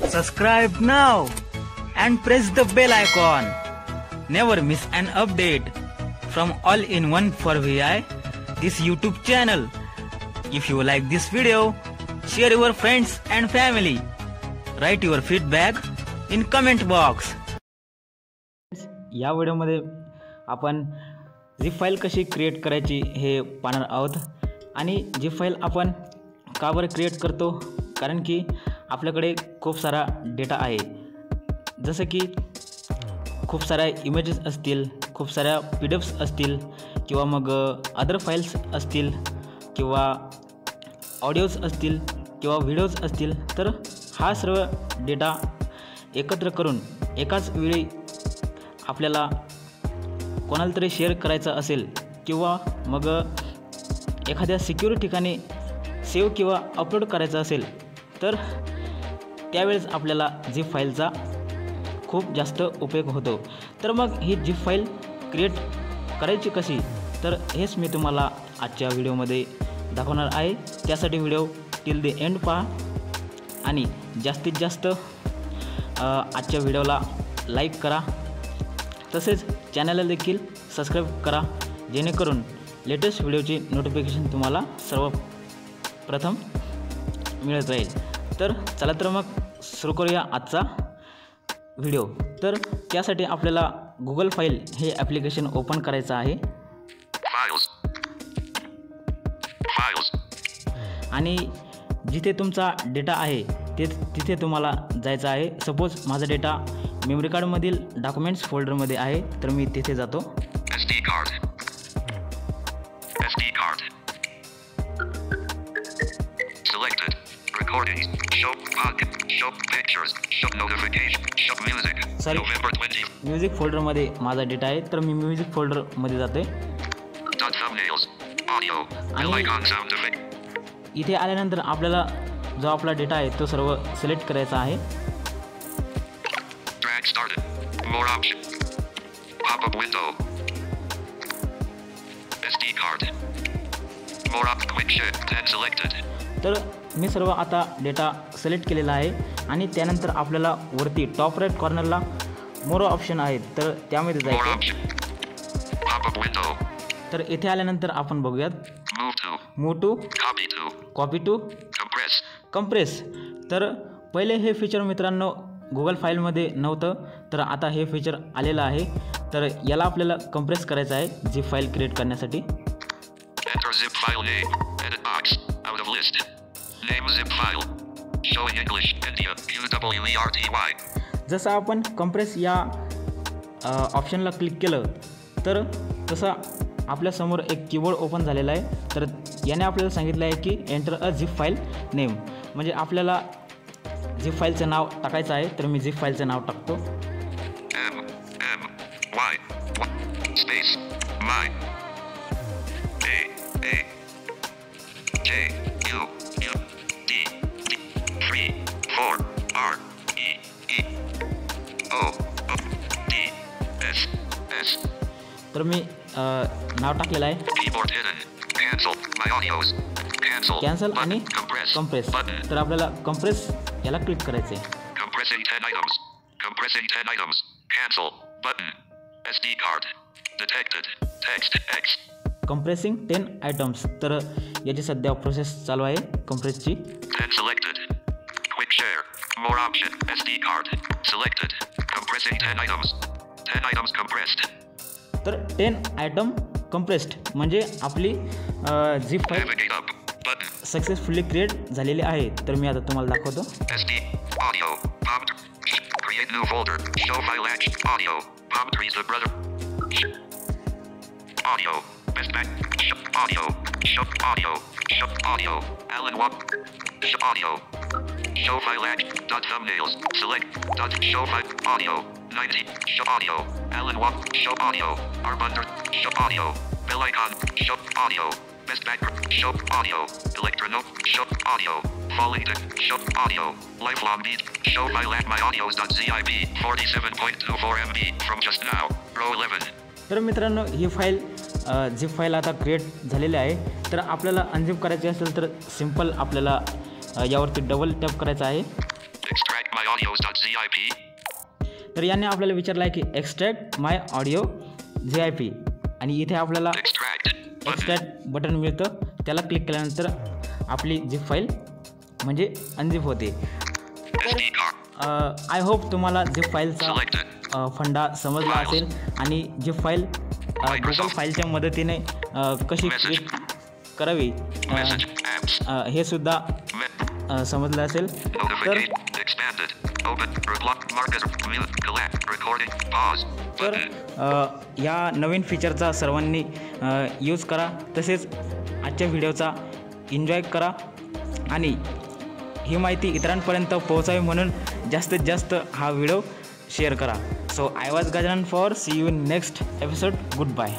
Subscribe now and press the bell icon. Never miss an update from All-in-One for VI, this YouTube channel. If you like this video, share your friends and family. Write your feedback in comment box. या व्हिडिओमध्ये आपण zip file कशी create करायची हे पाहणार आहोत. आणि zip file आपण का बरं क्रिएट करतो, कारण की आपल्याकडे खूप सारा डेटा आहे. जसं की खूप साऱ्या इमेजेस असतील, खूप साऱ्या PDFs असतील, किंवा मग अदर फाईल्स असतील, किंवा ऑडिओज असतील, किंवा व्हिडिओज असतील. तर हा सर्व डेटा एकत्र करून एकाच वेळी आपल्याला कोणाला तरी शेअर करायचा असेल, किंवा मग एखाद्या सिक्युअर ठिकाणी सेव्ह किंवा अपलोड करायचं असेल, तर त्यावेळेस आपल्याला zip फाईलचा खूप जास्त उपयोग होतो. तर मग ही zip फाईल क्रिएट करायची कशी, तर हेच मी तुम्हाला आजच्या व्हिडिओमध्ये दाखवणार आहे. त्यासाठी व्हिडिओ टिल द एंड पहा आणि जास्तीत जास्त आजच्या व्हिडिओला लाईक करा. तसेच चॅनलला देखील सबस्क्राईब करा, जेणेकरून लेटेस्ट व्हिडिओची नोटिफिकेशन तुम्हाला सर्वप्रथम मिळत राहील. तर चला तर मग सुरू करूया आजचा व्हिडिओ. तर त्यासाठी आपल्याला गुगल फाईल हे ॲप्लिकेशन ओपन करायचं आहे. आणि जिथे तुमचा डेटा आहे तिथे तुम्हाला जायचं आहे. सपोज माझा डेटा मेमरी कार्डमधील डॉक्युमेंट्स फोल्डरमध्ये आहे, तर मी तिथे जातो. सॉरी, म्युझिक फोल्डरमध्ये माझा डेटा आहे, तर मी म्युझिक फोल्डरमध्ये जाते. इथे आल्यानंतर आपल्याला जो आपला डेटा आहे तो सर्व सिलेक्ट करायचा आहे. तर मी सर्व आता डेटा सिलेक्ट केलेला आहे. आणि त्यानंतर आपल्याला वरती टॉप राईट कॉर्नरला मोर ऑप्शन आहेत, तर त्यामध्ये जायचं. तर इथे आल्यानंतर आपण बघूयात move to, copy to, compress. तर पहिले हे फीचर मित्रांनो गुगल फाईलमध्ये नव्हतं, तर आता हे फीचर आलेलं आहे. तर याला आपल्याला कंप्रेस करायचं आहे zip फाईल क्रिएट करण्यासाठी. जसं आपण कंप्रेस या ऑप्शनला क्लिक केलं, तर तसं आपल्यासमोर एक कीबोर्ड ओपन झालेला आहे. तर याने आपल्याला सांगितलं आहे की enter a zip file name, म्हणजे आपल्याला zip फाईलचं नाव टाकायचं आहे. तर मी zip फाईलचं नाव टाकतो. तर मी नाव टाकलेलं आहे. कॅन्सल आणि कंप्रेस. तर आपल्याला कंप्रेस याला क्लिक करायचं आहे. Compressing 10 items. तर याची सध्या प्रोसेस चालू आहे कंप्रेसची. तर 10 आयटम कंप्रेस्ड म्हणजे आपली zip फाईल सक्सेसफुली क्रिएट झालेली आहे. तर मी आता तुम्हाला दाखवतो. Bell icon, show audio, best background, show audio, electronote, show audio, falling to, show audio, lifelong beat, show file at myaudios.zip, 47.24 MB from just now, row 11. तर मित्रांनो ही फाईल झिप फाईल आता create झालेली आहे. तर आपल्याला अनझिप करायची असेल तर सिंपल आपल्याला यावरती डबल टॅप करायचं आहे. Extract my audios.zip. तर याने आपल्याला विचारलं आहे की एक्स्ट्रॅक्ट माय ऑडिओ ZIP आणि इथे आपल्याला Extract. Button. एक्स्ट्रॅक्ट बटन मिळतं. त्याला क्लिक केल्यानंतर आपली झिप फाईल म्हणजे अनझिप होते. SD card. आय होप तुम्हाला झिप फाईलचा Selected. फंडा समजला असेल आणि झिप फाईल गुगल फाईलच्या मदतीने कशी क्रिएट करावी Message. Apps. हे सुद्धा समजलं असेल. तर Notification. Expanded. Open. Block. Marcus. Mute. Collect. Recording. Pause. तर Button. या नवीन फीचरचा सर्वांनी यूज करा. तसेच आजच्या व्हिडिओचा एन्जॉय करा आणि ही माहिती इतरांपर्यंत पोहोचावी म्हणून जास्तीत जास्त हा व्हिडिओ शेअर करा. So I was Gajanan for see you in next episode. Good bye.